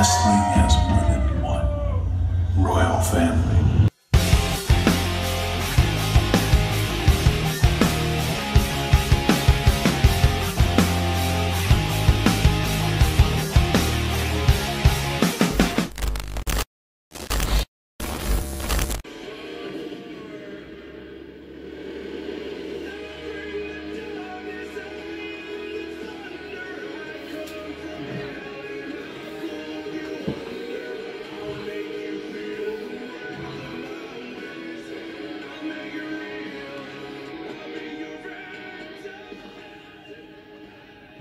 Wrestling has more than one royal family.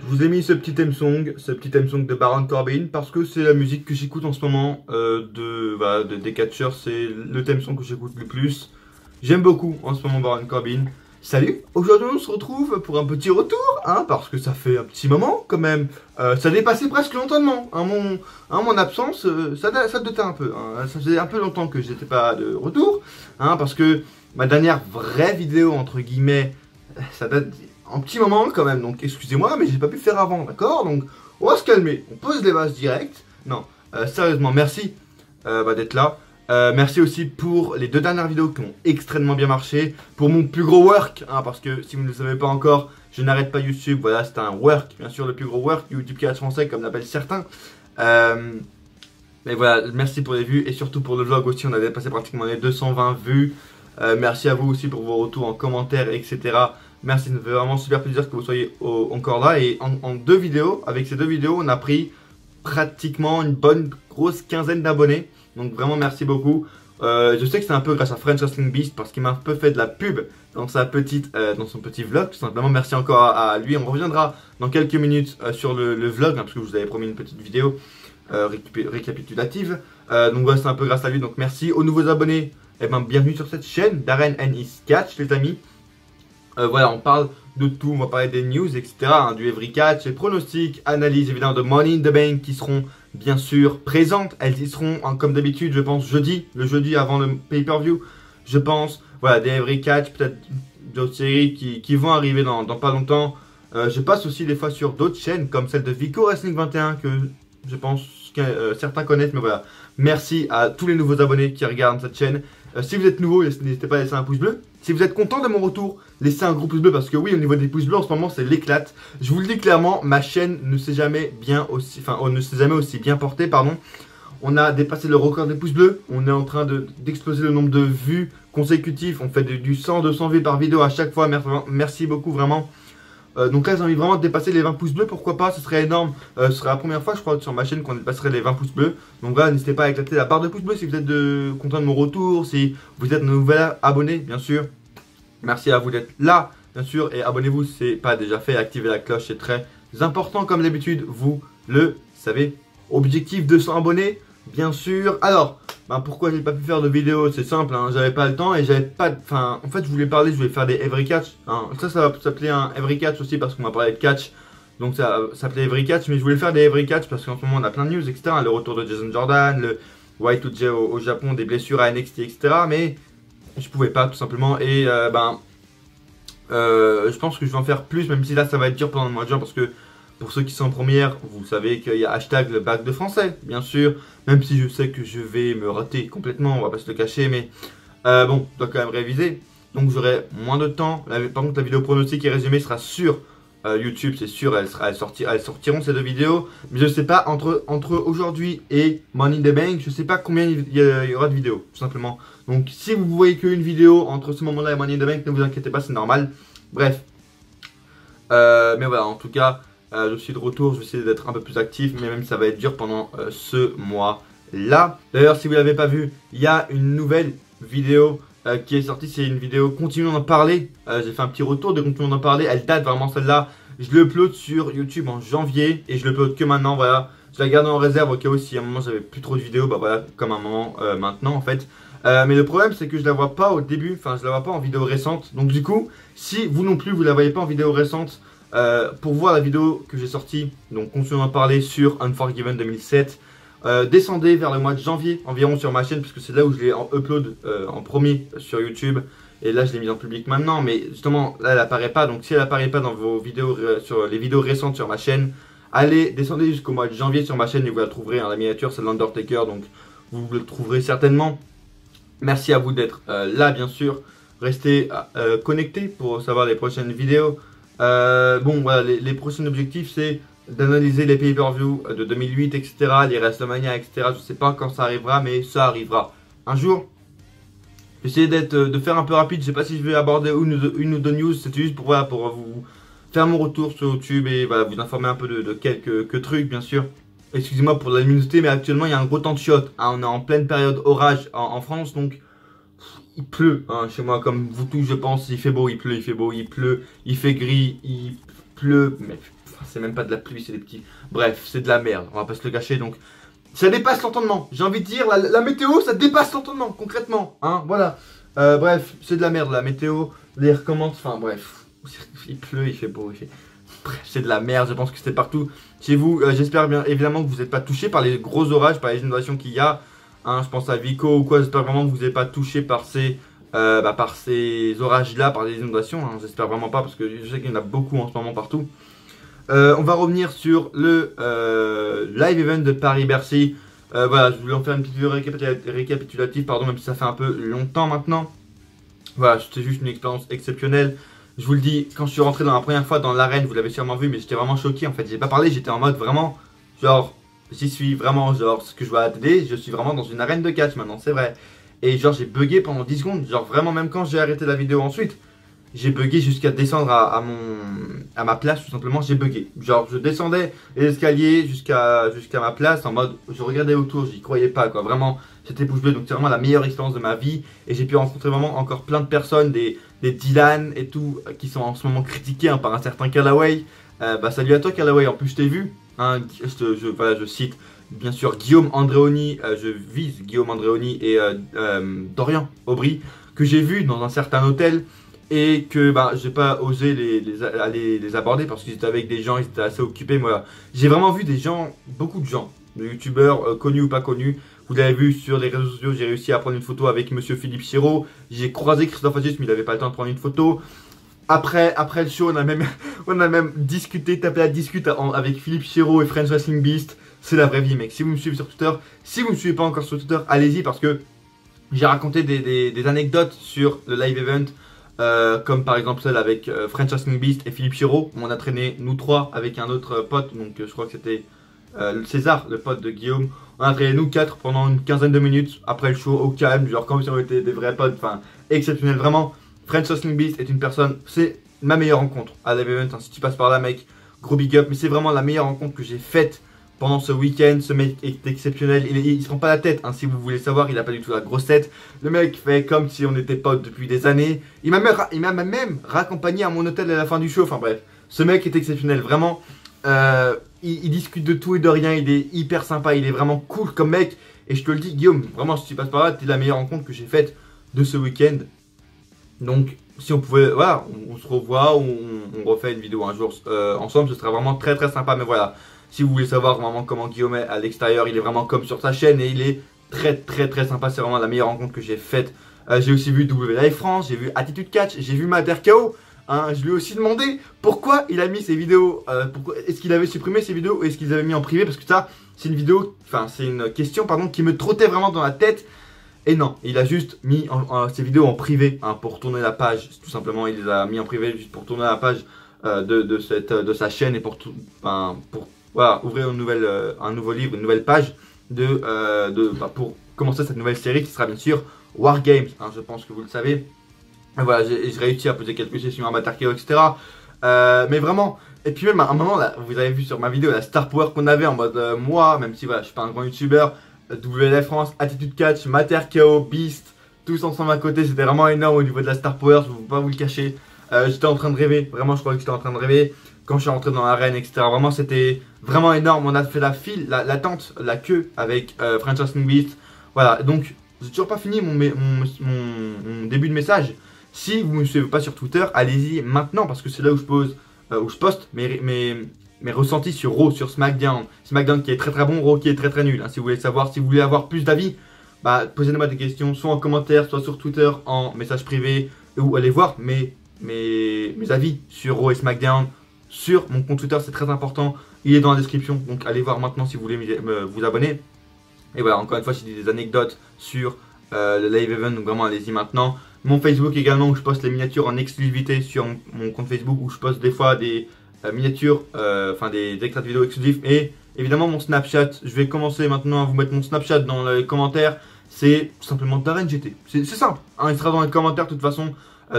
Je vous ai mis ce petit theme song de Baron Corbin parce que c'est la musique que j'écoute en ce moment des catcheurs, c'est le theme song que j'écoute le plus. J'aime beaucoup en ce moment Baron Corbin. Salut, aujourd'hui on se retrouve pour un petit retour, parce que ça fait un petit moment quand même. Ça dépassait presque l'entendement, mon absence, ça datait un peu. Ça faisait un peu longtemps que j'étais pas de retour, parce que ma dernière vraie vidéo entre guillemets, ça date un petit moment quand même, donc excusez-moi, mais j'ai pas pu faire avant, d'accord? Donc on va se calmer, on pose les bases direct. Non, sérieusement, merci d'être là. Merci aussi pour les deux dernières vidéos qui ont extrêmement bien marché. Pour mon plus gros work, parce que si vous ne le savez pas encore, je n'arrête pas YouTube. Voilà, c'est un work, bien sûr, le plus gros work, YouTube Catch français, comme l'appellent certains. Mais voilà, merci pour les vues et surtout pour le vlog aussi. On a dépassé pratiquement les 220 vues. Merci à vous aussi pour vos retours en commentaire, etc. Merci, ça me fait vraiment super plaisir que vous soyez encore là. Et en deux vidéos, avec ces deux vidéos, on a pris pratiquement une bonne grosse quinzaine d'abonnés. Donc vraiment merci beaucoup. Je sais que c'est un peu grâce à French Wrestling Beast parce qu'il m'a un peu fait de la pub dans son petit vlog. Tout simplement merci encore à lui. On reviendra dans quelques minutes sur le vlog, parce que je vous avais promis une petite vidéo récapitulative. Donc voilà, c'est un peu grâce à lui. Donc merci aux nouveaux abonnés. Et bienvenue sur cette chaîne Darren and His Catch, les amis. Voilà, on parle de tout, on va parler des news, etc. Du Every Catch, les pronostics, analyse évidemment de Money in the Bank qui seront bien sûr présentes. Elles y seront comme d'habitude, je pense, le jeudi avant le pay-per-view. Je pense, voilà, des Every Catch, peut-être d'autres séries qui vont arriver dans pas longtemps. Je passe aussi des fois sur d'autres chaînes comme celle de Vico Wrestling 21 que je pense que certains connaissent, mais voilà. Merci à tous les nouveaux abonnés qui regardent cette chaîne. Si vous êtes nouveau, n'hésitez pas à laisser un pouce bleu. Si vous êtes content de mon retour, laissez un gros pouce bleu parce que oui, au niveau des pouces bleus, en ce moment, c'est l'éclate. Je vous le dis clairement, ma chaîne ne s'est jamais aussi bien portée, pardon. On a dépassé le record des pouces bleus. On est en train d'exploser le nombre de vues consécutives. On fait du 100, 200 vues par vidéo à chaque fois. Merci beaucoup, vraiment. Donc là j'ai envie vraiment de dépasser les 20 pouces bleus, pourquoi pas, ce serait énorme. Ce serait la première fois je crois sur ma chaîne qu'on dépasserait les 20 pouces bleus. Donc voilà, n'hésitez pas à éclater la barre de pouces bleus si vous êtes content de mon retour, si vous êtes un nouvel abonné bien sûr. Merci à vous d'être là bien sûr, et abonnez-vous si ce n'est pas déjà fait, activez la cloche, c'est très important comme d'habitude, vous le savez. Objectif 200 abonnés bien sûr. Alors pourquoi j'ai pas pu faire de vidéo, c'est simple, j'avais pas le temps et j'avais pas en fait je voulais faire des Every Catch, ça va s'appeler un Every Catch aussi parce qu'on m'a parlé de catch, donc ça s'appelait Every Catch, mais je voulais faire des Every Catch parce qu'en ce moment on a plein de news, etc. Le retour de Jason Jordan, le Y2J au Japon, des blessures à NXT, etc. mais je pouvais pas tout simplement, et je pense que je vais en faire plus, même si là ça va être dur pendant le mois de juin parce que pour ceux qui sont en première, vous savez qu'il y a hashtag le bac de français, bien sûr. Même si je sais que je vais me rater complètement, on va pas se le cacher, mais bon, je dois quand même réviser. Donc j'aurai moins de temps. Par contre, la vidéo pronostic et résumé sera sur YouTube, c'est sûr, elles sortiront ces deux vidéos. Mais je sais pas, entre aujourd'hui et Money in the Bank, je sais pas combien il y aura de vidéos, tout simplement. Donc si vous voyez qu'une vidéo entre ce moment-là et Money in the Bank, ne vous inquiétez pas, c'est normal. Bref. Mais voilà, en tout cas... je suis de retour, je vais essayer d'être un peu plus actif, mais même ça va être dur pendant ce mois-là. D'ailleurs, si vous ne l'avez pas vu, il y a une nouvelle vidéo qui est sortie, c'est une vidéo Continuons d'en parler. J'ai fait un petit retour de Continuons d'en parler, elle date vraiment celle-là. Je l'upload sur YouTube en janvier et je l'upload que maintenant, voilà. Je la garde en réserve au cas où si à un moment j'avais plus trop de vidéos, voilà, comme un moment maintenant en fait. Mais le problème c'est que je la vois pas au début, je la vois pas en vidéo récente. Donc du coup, si vous non plus vous la voyez pas en vidéo récente, pour voir la vidéo que j'ai sortie, donc continuons d'en parler sur Unforgiven 2007, descendez vers le mois de janvier environ sur ma chaîne, puisque c'est là où je l'ai upload en premier sur YouTube, et là je l'ai mise en public maintenant, mais justement là elle apparaît pas, donc si elle apparaît pas dans vos vidéos, sur les vidéos récentes sur ma chaîne, Allez, descendez jusqu'au mois de janvier sur ma chaîne et vous la trouverez, hein, la miniature c'est l'Undertaker, donc vous le trouverez certainement. Merci à vous d'être là bien sûr, restez connectés pour savoir les prochaines vidéos. Bon voilà, les prochains objectifs c'est d'analyser les pay-per-view de 2008 etc, les WrestleMania etc, je sais pas quand ça arrivera mais ça arrivera un jour. J'essaie de faire un peu rapide, je sais pas si je vais aborder une ou deux news, c'est juste pour, voilà, pour vous faire mon retour sur YouTube et voilà, vous informer un peu de quelques trucs bien sûr. Excusez-moi pour la luminosité mais actuellement il y a un gros temps de shot, hein, on est en pleine période orage en France donc il pleut hein, chez moi comme vous tous je pense, il fait beau, il pleut, il fait beau, il pleut, il fait gris, il pleut, mais c'est même pas de la pluie, c'est des petits... Bref, c'est de la merde, on va pas se le cacher donc... Ça dépasse l'entendement, j'ai envie de dire, la météo ça dépasse l'entendement, concrètement, hein, voilà. Bref, c'est de la merde la météo, les recommences, enfin bref, il pleut, il fait beau, il fait... Bref, c'est de la merde, je pense que c'était partout chez vous. J'espère bien évidemment que vous n'êtes pas touché par les gros orages, par les inondations qu'il y a, hein, je pense à Vico ou quoi, j'espère vraiment que vous n'êtes pas touché par ces orages là, par les inondations, hein, j'espère vraiment pas parce que je sais qu'il y en a beaucoup en ce moment partout. On va revenir sur le live event de Paris-Bercy. Voilà, je voulais en faire une petite vidéo récapitulative, pardon, même si ça fait un peu longtemps maintenant. Voilà, c'était juste une expérience exceptionnelle. Je vous le dis, quand je suis rentré dans la première fois dans l'arène, vous l'avez sûrement vu, mais j'étais vraiment choqué. En fait, j'ai pas parlé, j'étais en mode vraiment, genre, j'y suis vraiment, genre, ce que je vois à la télé, je suis vraiment dans une arène de catch maintenant, c'est vrai. Et genre, j'ai bugué pendant 10 secondes, genre, vraiment, même quand j'ai arrêté la vidéo ensuite. J'ai bugué jusqu'à descendre à ma place, tout simplement, j'ai bugué. Genre, je descendais les escaliers jusqu'à ma place en mode, je regardais autour, j'y croyais pas, quoi. Vraiment, c'était bouche bée, donc c'est vraiment la meilleure expérience de ma vie. Et j'ai pu rencontrer vraiment encore plein de personnes, des Dylan et tout, qui sont en ce moment critiqués hein, par un certain Callaway. Salut à toi, Callaway, en plus, je t'ai vu. Hein, voilà, je cite, bien sûr, Guillaume Andréoni, je vise Guillaume Andréoni et Dorian Aubry, que j'ai vu dans un certain hôtel. Et que j'ai pas osé aller les aborder parce qu'ils étaient avec des gens, ils étaient assez occupés. Voilà. J'ai vraiment vu des gens, beaucoup de gens, de youtubeurs connus ou pas connus. Vous l'avez vu sur les réseaux sociaux, j'ai réussi à prendre une photo avec monsieur Philippe Chiraud. J'ai croisé Christophe Agis, mais il n'avait pas le temps de prendre une photo. Après le show, on a même discuté, tapé la discute avec Philippe Chiraud et French Wrestling Beast. C'est la vraie vie, mec. Si vous me suivez sur Twitter, si vous ne me suivez pas encore sur Twitter, allez-y parce que j'ai raconté des anecdotes sur le live event. Comme par exemple celle avec French Wrestling Beast et Philippe Chiraud. On a traîné nous trois avec un autre pote, donc je crois que c'était César, le pote de Guillaume. On a traîné nous quatre pendant une quinzaine de minutes après le show au calme, genre comme si on était des vrais potes, enfin exceptionnel vraiment. French Wrestling Beast est une personne, c'est ma meilleure rencontre à live event, hein, si tu passes par là mec, gros big up, mais c'est vraiment la meilleure rencontre que j'ai faite pendant ce week-end. Ce mec est exceptionnel, il se prend pas la tête, hein, si vous voulez savoir, il a pas du tout la grosse tête. Le mec fait comme si on était potes depuis des années. Il m'a même raccompagné à mon hôtel à la fin du show, enfin bref. Ce mec est exceptionnel, vraiment. Il discute de tout et de rien, il est hyper sympa, il est vraiment cool comme mec. Et je te le dis Guillaume, vraiment si tu passes par là, t'es la meilleure rencontre que j'ai faite de ce week-end. Donc si on pouvait, voilà, on se revoit, on refait une vidéo un jour ensemble, ce serait vraiment très très sympa. Mais voilà, si vous voulez savoir vraiment comment Guillaume est à l'extérieur, il est vraiment comme sur sa chaîne et il est très très très sympa. C'est vraiment la meilleure rencontre que j'ai faite. J'ai aussi vu WLive France, j'ai vu Attitude Catch, j'ai vu Mater KO. Hein, je lui ai aussi demandé pourquoi il a mis ses vidéos, est-ce qu'il avait supprimé ses vidéos ou est-ce qu'il les avait mis en privé, parce que ça c'est une vidéo, enfin c'est une question pardon qui me trottait vraiment dans la tête. Et non, il a juste mis ses vidéos en privé hein, pour tourner la page, tout simplement. Il les a mis en privé juste pour tourner la page de sa chaîne et pour voilà, ouvrir un nouveau livre, une nouvelle page pour commencer cette nouvelle série qui sera bien sûr War Games, hein, je pense que vous le savez. Et voilà, j'ai réussi à poser quelques questions à Matarkeo, etc. Mais vraiment, et puis même à un moment, là, vous avez vu sur ma vidéo la star power qu'on avait en mode moi, même si voilà, je suis pas un grand youtubeur, WLF France, Attitude Catch, Matarkeo, Beast, tous ensemble à côté, c'était vraiment énorme au niveau de la star power, je ne vais pas vous le cacher. J'étais en train de rêver, vraiment je crois que j'étais en train de rêver quand je suis rentré dans l'arène, etc. Vraiment c'était vraiment énorme, on a fait la file, l'attente, la queue avec French Wrestling Beast. Voilà, donc j'ai toujours pas fini mon début de message. Si vous ne me suivez pas sur Twitter, allez-y maintenant parce que c'est là où je poste mes ressentis sur Raw, sur SmackDown. SmackDown qui est très très bon, Raw qui est très très nul. Hein, si vous voulez savoir, si vous voulez avoir plus d'avis, posez-moi des questions, soit en commentaire, soit sur Twitter, en message privé, ou allez voir mes avis sur Raw et SmackDown sur mon compte Twitter, c'est très important. il est dans la description, donc allez voir maintenant si vous voulez vous abonner. Et voilà, encore une fois, j'ai des anecdotes sur le live event, donc vraiment allez-y maintenant. Mon Facebook également, où je poste les miniatures en exclusivité sur mon compte Facebook, où je poste des fois des miniatures, enfin des extraits de vidéos exclusifs. Et évidemment mon Snapchat, je vais commencer maintenant à vous mettre mon Snapchat dans les commentaires. C'est tout simplement Darren GT, c'est simple, hein, il sera dans les commentaires de toute façon,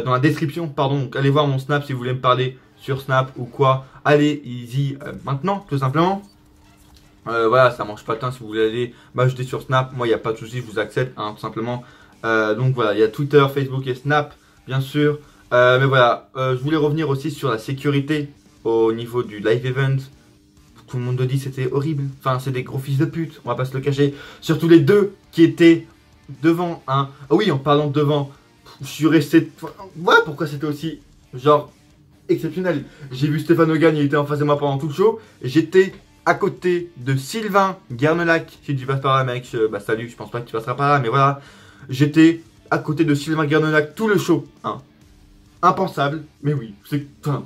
dans la description, pardon. Donc allez voir mon Snap si vous voulez me parler sur Snap ou quoi. Allez-y maintenant, tout simplement. Voilà, ça mange pas de temps si vous voulez aller m'ajouter sur Snap. Moi, il n'y a pas de souci, je vous accepte, hein, tout simplement. Donc voilà, il y a Twitter, Facebook et Snap, bien sûr. Mais voilà, je voulais revenir aussi sur la sécurité au niveau du live event. Tout le monde me dit c'était horrible. Enfin, c'est des gros fils de pute, on va pas se le cacher. Surtout les deux qui étaient devant un. Ah oui, en parlant de devant, je suis resté. Voilà pourquoi c'était aussi genre exceptionnel. J'ai vu Stéphane Hogan, il était en face de moi pendant tout le show. Et j'étais à côté de Sylvain Guernelac. Si tu passes par là, mec, bah salut, je pense pas que tu passeras par là, mais voilà. J'étais à côté de Sylvain Guernelac tout le show. Hein. Impensable, mais oui. Enfin,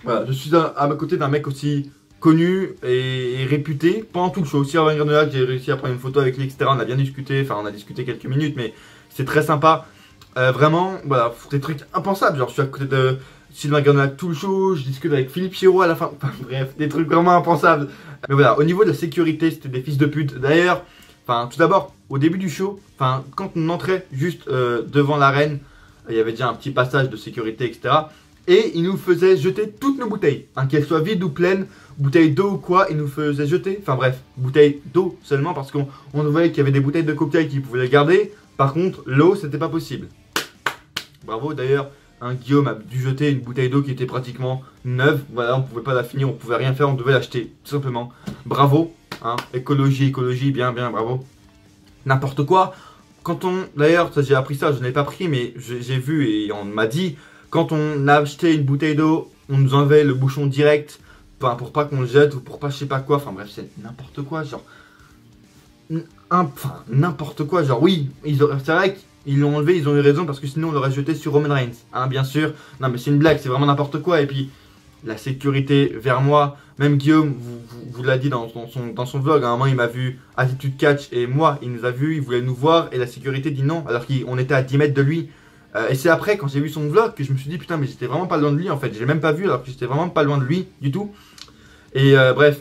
voilà, je suis à côté d'un mec aussi connu et réputé pendant tout le show. Sylvain Guernelac, j'ai réussi à prendre une photo avec lui, etc. On a bien discuté, enfin on a discuté quelques minutes, mais c'est très sympa. Vraiment, voilà, des trucs impensables. Genre, je suis à côté de Sylvain Guernelac tout le show, je discute avec Philippe Chiraud à la fin. Enfin, bref, des trucs vraiment impensables. Mais voilà, au niveau de la sécurité, c'était des fils de pute. D'ailleurs, enfin, tout d'abord, au début du show, enfin, quand on entrait juste devant l'arène, il y avait déjà un petit passage de sécurité, etc. Et ils nous faisaient jeter toutes nos bouteilles, hein, qu'elles soient vides ou pleines, bouteilles d'eau ou quoi, ils nous faisaient jeter, enfin bref, bouteilles d'eau seulement parce qu'on voyait qu'il y avait des bouteilles de cocktail qui pouvaient les garder. Par contre, l'eau, c'était pas possible. Bravo d'ailleurs, hein, Guillaume a dû jeter une bouteille d'eau qui était pratiquement neuve. Voilà, on pouvait pas la finir, on pouvait rien faire, on devait l'acheter, tout simplement. Bravo, hein, écologie, bien, bravo. N'importe quoi. Quand on, d'ailleurs, j'ai appris ça, je n'ai pas pris, mais j'ai vu et on m'a dit, quand on a acheté une bouteille d'eau, on nous enlevait le bouchon direct, enfin, pour pas qu'on le jette ou pour pas je sais pas quoi. Enfin bref, c'est n'importe quoi, genre. Enfin, n'importe quoi, genre oui, c'est vrai qu'ils l'ont enlevé, ils ont eu raison parce que sinon on l'aurait jeté sur Roman Reigns, hein, bien sûr. Non mais c'est une blague, c'est vraiment n'importe quoi. Et puis la sécurité vers moi, même Guillaume vous l'a dit dans son vlog, à un moment il m'a vu Attitude Catch et moi, il nous a vu, il voulait nous voir et la sécurité dit non alors qu'on était à 10 mètres de lui. Et c'est après quand j'ai vu son vlog que je me suis dit putain mais j'étais vraiment pas loin de lui en fait, j'ai même pas vu alors que j'étais vraiment pas loin de lui du tout. Et bref,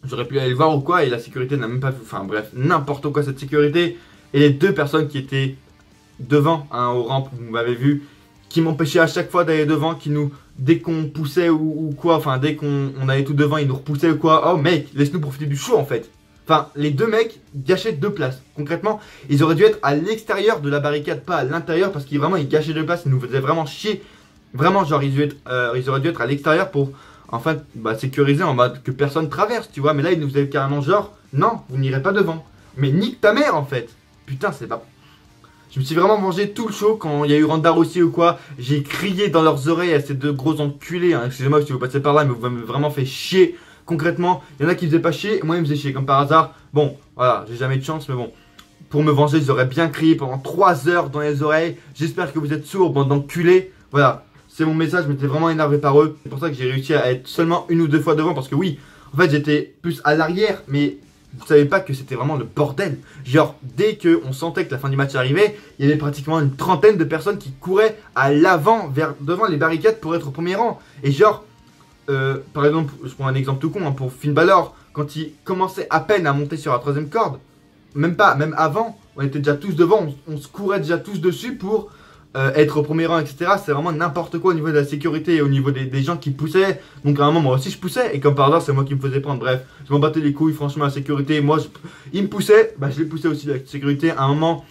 j'aurais pu aller le voir ou quoi et la sécurité n'a même pas vu, enfin bref, n'importe quoi cette sécurité. Et les deux personnes qui étaient devant, hein, aux rampes, vous m'avez vu, qui m'empêchaient à chaque fois d'aller devant, qui nous, dès qu'on poussait ou quoi, enfin dès qu'on allait tout devant, ils nous repoussaient ou quoi. Oh mec, laisse-nous profiter du show en fait. Enfin, les deux mecs gâchaient deux places. Concrètement, ils auraient dû être à l'extérieur de la barricade, pas à l'intérieur, parce qu'ils gâchaient deux places, ils nous faisaient vraiment chier. Vraiment, genre, ils auraient dû être à l'extérieur pour, enfin, sécuriser en mode que personne traverse, tu vois. Mais là, ils nous faisaient carrément genre, non, vous n'irez pas devant. Mais nique ta mère, en fait. Putain, c'est pas... Je me suis vraiment mangé tout le show quand il y a eu Ronda Rousey ou quoi. J'ai crié dans leurs oreilles à ces deux gros enculés, hein. Excusez-moi si vous passez par là, mais vous m'avez vraiment fait chier. Concrètement, il y en a qui faisaient pas chier, et moi ils me faisaient chier comme par hasard. Bon, voilà, j'ai jamais de chance, mais bon. Pour me venger, j'aurais bien crié pendant 3 heures dans les oreilles. J'espère que vous êtes sourds, bande d'enculés. Voilà, c'est mon message, je m'étais vraiment énervé par eux. C'est pour ça que j'ai réussi à être seulement 1 ou 2 fois devant, parce que oui, en fait j'étais plus à l'arrière, mais vous savez pas que c'était vraiment le bordel. Genre, dès qu'on sentait que la fin du match arrivait, il y avait pratiquement une trentaine de personnes qui couraient à l'avant, devant les barricades pour être au premier rang. Et genre... par exemple, je prends un exemple tout con, hein, pour Finn Balor, quand il commençait à peine à monter sur la 3ème corde, même pas, même avant, on était déjà tous devant, on se courait déjà tous dessus pour être au premier rang, etc. C'est vraiment n'importe quoi au niveau de la sécurité et au niveau des gens qui poussaient. Donc à un moment, moi aussi je poussais, et comme par hasard, c'est moi qui me faisais prendre. Bref, je m'en battais les couilles, franchement, la sécurité. Moi, il me poussait, je les poussais aussi, la sécurité. À un moment,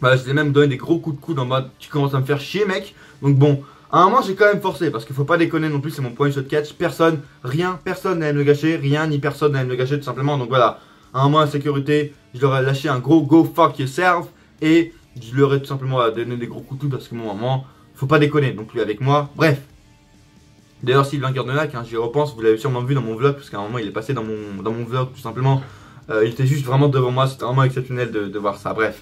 je les ai même donné des gros coups de coude en mode, tu commences à me faire chier, mec. Donc bon. À un moment, j'ai quand même forcé, parce qu'il faut pas déconner non plus, c'est mon point shot catch. Personne n'allait me le gâcher, rien ni personne n'allait me le gâcher, tout simplement. Donc voilà, à un moment, la sécurité, je leur ai lâché un gros go fuck yourself, et je leur ai tout simplement donné des gros coups de coude, parce que mon moment, faut pas déconner non plus avec moi. Bref. D'ailleurs, Sylvain Guernelac, hein, j'y repense, vous l'avez sûrement vu dans mon vlog, parce qu'à un moment, il est passé dans mon vlog, tout simplement. Il était juste vraiment devant moi, c'était vraiment exceptionnel de voir ça. Bref.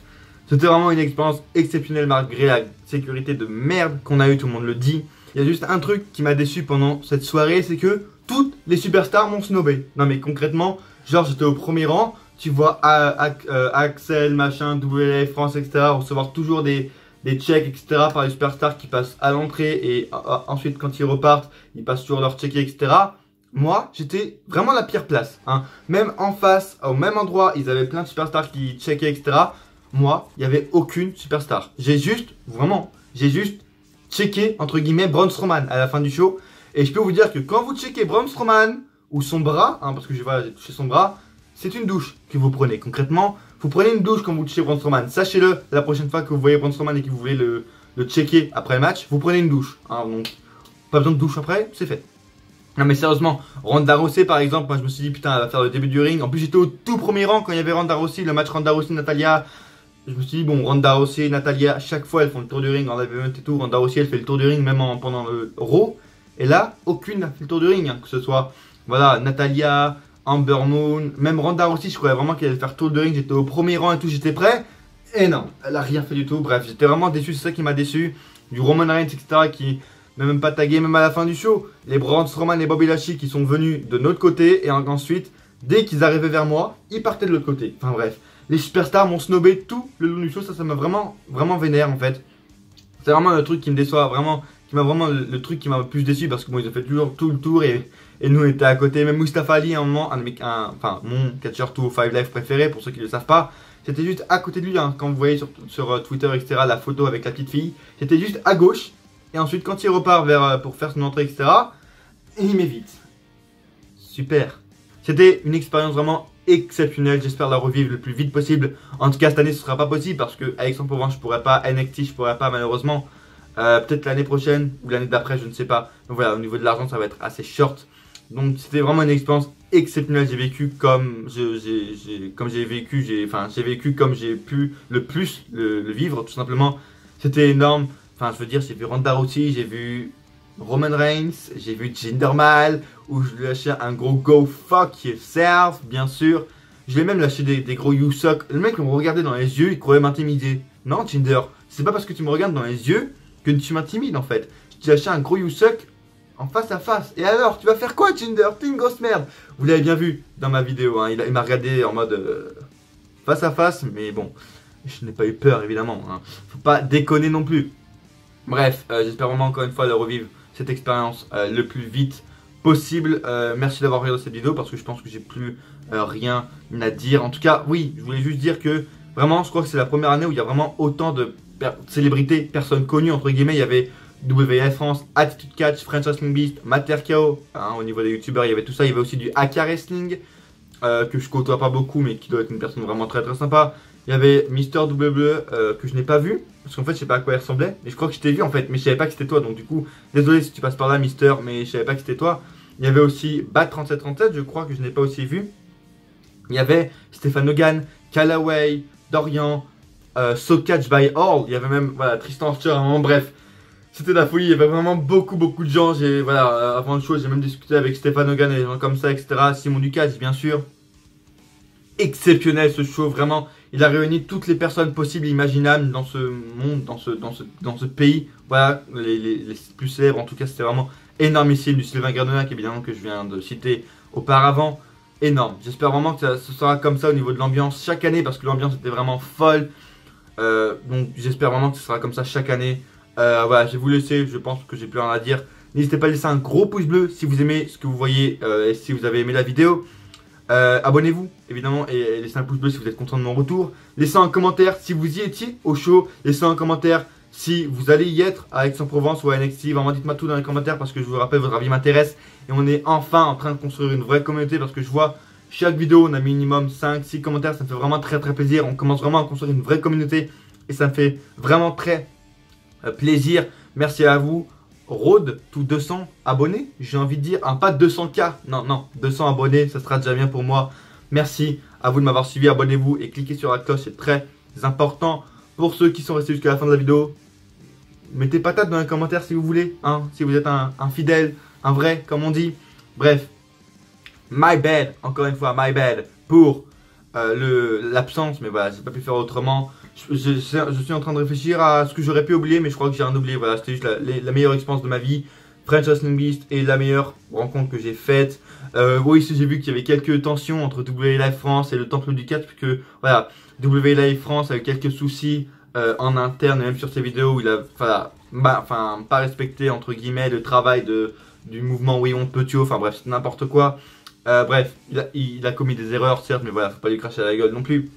C'était vraiment une expérience exceptionnelle malgré la sécurité de merde qu'on a eu, tout le monde le dit. Il y a juste un truc qui m'a déçu pendant cette soirée, c'est que toutes les superstars m'ont snobé. Non mais concrètement, genre j'étais au premier rang, tu vois Axel, machin, WLF, France, etc. recevoir toujours des checks, etc. par les superstars qui passent à l'entrée et ensuite quand ils repartent, ils passent toujours leur check, etc. Moi, j'étais vraiment la pire place. Hein. Même en face, au même endroit, ils avaient plein de superstars qui checkaient, etc. Moi, il n'y avait aucune superstar. J'ai juste checké, entre guillemets, Braun Strowman à la fin du show. Et je peux vous dire que quand vous checkez Braun Strowman, ou son bras, hein, parce que j'ai touché son bras, c'est une douche que vous prenez. Concrètement, vous prenez une douche quand vous checkez Braun Strowman. Sachez-le, la prochaine fois que vous voyez Braun Strowman et que vous voulez le checker après le match, vous prenez une douche. Hein, donc, pas besoin de douche après, c'est fait. Non mais sérieusement, Ronda Rousey par exemple, moi je me suis dit putain elle va faire le début du ring. En plus j'étais au tout premier rang quand il y avait Ronda Rousey, le match Ronda Rousey-Natalia. Je me suis dit bon Ronda Rousey, Natalia, chaque fois elles font le tour du ring en live event et tout. Ronda Rousey elle fait le tour du ring même pendant le Raw. Et là, aucune n'a fait le tour du ring, hein, que ce soit voilà Natalia, Amber Moon, même Ronda Rousey, je croyais vraiment qu'elle allait faire le tour du ring, j'étais au premier rang et tout, j'étais prêt. Et non, elle a rien fait du tout, bref j'étais vraiment déçu, c'est ça qui m'a déçu. Du Roman Reigns, etc. qui... même pas tagué, même à la fin du show. Les Braun Strowman et Bobby Lashley qui sont venus de notre côté. Et ensuite, dès qu'ils arrivaient vers moi, ils partaient de l'autre côté. Enfin bref, les superstars m'ont snobé tout le long du show. Ça m'a vraiment vénère en fait. C'est vraiment le truc qui me déçoit, vraiment, qui m'a vraiment le truc qui m'a le plus déçu. Parce que bon, ils ont fait toujours tout le tour et nous on était à côté. Même Mustafa Ali, à un moment, enfin mon catcheur 205 Live préféré, pour ceux qui ne le savent pas. J'étais juste à côté de lui, hein, quand vous voyez sur Twitter, etc., la photo avec la petite fille. J'étais juste à gauche. Et ensuite, quand il repart pour faire son entrée, etc., il m'évite. Super. C'était une expérience vraiment exceptionnelle. J'espère la revivre le plus vite possible. En tout cas, cette année, ce ne sera pas possible parce que Aix-en-Provence, je pourrais pas. NXT, je pourrais pas, malheureusement. Peut-être l'année prochaine ou l'année d'après, je ne sais pas. Donc voilà, au niveau de l'argent, ça va être assez short. Donc c'était vraiment une expérience exceptionnelle. J'ai vécu comme j'ai vécu comme j'ai pu le plus le vivre, tout simplement. C'était énorme. Enfin, je veux dire, j'ai vu Ronda Rousey, j'ai vu Roman Reigns, j'ai vu Jinder Mahal, où je lui ai lâché un gros go fuck yourself, bien sûr. Je lui ai même lâché des gros you suck. Le mec me regardait dans les yeux, il croyait m'intimider. Non, Jinder, c'est pas parce que tu me regardes dans les yeux que tu m'intimides en fait. Je t'ai lâché un gros you suck en face à face. Et alors, tu vas faire quoi, Jinder? T'es une grosse merde. Vous l'avez bien vu dans ma vidéo, hein. Il m'a regardé en mode face à face, mais bon, je n'ai pas eu peur évidemment. Hein. Faut pas déconner non plus. Bref, j'espère vraiment encore une fois de revivre cette expérience le plus vite possible. Merci d'avoir regardé cette vidéo parce que je pense que j'ai plus rien à dire. En tout cas, oui, je voulais juste dire que vraiment, je crois que c'est la première année où il y a vraiment autant de célébrités, personnes connues entre guillemets. Il y avait WF France, Attitude Catch, French Wrestling Beast, Matt Terkao, hein, au niveau des youtubeurs, il y avait tout ça. Il y avait aussi du AK Wrestling que je côtoie pas beaucoup mais qui doit être une personne vraiment très sympa. Il y avait Mister WWE que je n'ai pas vu. Parce qu'en fait je sais pas à quoi il ressemblait. Mais je crois que je t'ai vu en fait. Mais je savais pas que c'était toi. Donc du coup, désolé si tu passes par là Mister. Mais je savais pas que c'était toi. Il y avait aussi Bat3737 je crois que je n'ai pas aussi vu. Il y avait Stéphane Hogan, Callaway, Dorian, So Catch by All. Il y avait même voilà, Tristan Archer à un moment. Bref, c'était la folie. Il y avait vraiment beaucoup de gens. Voilà, avant le show j'ai même discuté avec Stéphane Hogan et des gens comme ça, etc. Simon Ducasse bien sûr. Exceptionnel ce show, vraiment. Il a réuni toutes les personnes possibles et imaginables dans ce monde, dans ce pays. Voilà, les plus célèbres en tout cas, c'était vraiment énormissime. Du Sylvain Gardenac évidemment que je viens de citer auparavant. Énorme. J'espère vraiment que ce sera comme ça au niveau de l'ambiance chaque année parce que l'ambiance était vraiment folle. Donc j'espère vraiment que ce sera comme ça chaque année. Voilà, je vais vous laisser, je pense que j'ai plus rien à dire. N'hésitez pas à laisser un gros pouce bleu si vous aimez ce que vous voyez et si vous avez aimé la vidéo. Abonnez-vous évidemment et laissez un pouce bleu si vous êtes content de mon retour. Laissez un commentaire si vous y étiez au show. Laissez un commentaire si vous allez y être à Aix-en-Provence ou à NXT. Vraiment dites-moi tout dans les commentaires parce que je vous rappelle votre avis m'intéresse. Et on est enfin en train de construire une vraie communauté parce que je vois chaque vidéo on a minimum 5-6 commentaires. Ça me fait vraiment très plaisir. On commence vraiment à construire une vraie communauté et ça me fait vraiment très plaisir. Merci à vous. Road to 200 abonnés, j'ai envie de dire, pas 200K, non, 200 abonnés, ça sera déjà bien pour moi. Merci à vous de m'avoir suivi, abonnez-vous et cliquez sur la cloche, c'est très important. Pour ceux qui sont restés jusqu'à la fin de la vidéo, mettez patate dans les commentaires si vous voulez, hein, si vous êtes un fidèle, un vrai, comme on dit. Bref, my bad, encore une fois, my bad pour l'absence, mais voilà, j'ai pas pu faire autrement. Je suis en train de réfléchir à ce que j'aurais pu oublier, mais je crois que j'ai rien oublié. Voilà, c'était juste la meilleure expérience de ma vie. French Wrestling Beast est la meilleure rencontre que j'ai faite. Oui, j'ai vu qu'il y avait quelques tensions entre W Live France et le Temple du 4, puisque voilà, W Live France a eu quelques soucis en interne, et même sur ses vidéos où il a pas respecté entre guillemets le travail du mouvement Oui on peut tuer, enfin bref, c'est n'importe quoi. Bref, il a commis des erreurs certes, mais voilà, faut pas lui cracher à la gueule non plus.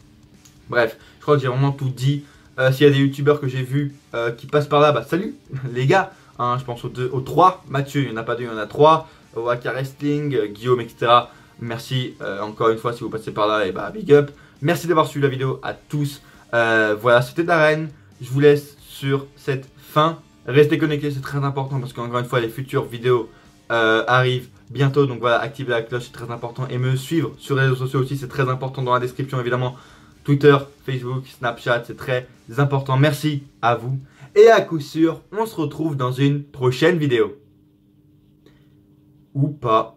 Bref, je crois que j'ai vraiment tout dit. S'il y a des youtubeurs que j'ai vus qui passent par là, bah salut les gars. Hein, je pense aux 3, Mathieu, il n'y en a pas 2, il y en a 3, au AK Wrestling, Guillaume, etc. Merci encore une fois si vous passez par là, et bah big up. Merci d'avoir suivi la vidéo à tous. Voilà, c'était Darren. Je vous laisse sur cette fin. Restez connectés, c'est très important parce qu'encore une fois, les futures vidéos arrivent bientôt. Donc voilà, activez la cloche, c'est très important. Et me suivre sur les réseaux sociaux aussi, c'est très important dans la description évidemment. Twitter, Facebook, Snapchat, c'est très important. Merci à vous. Et à coup sûr, on se retrouve dans une prochaine vidéo. Ou pas.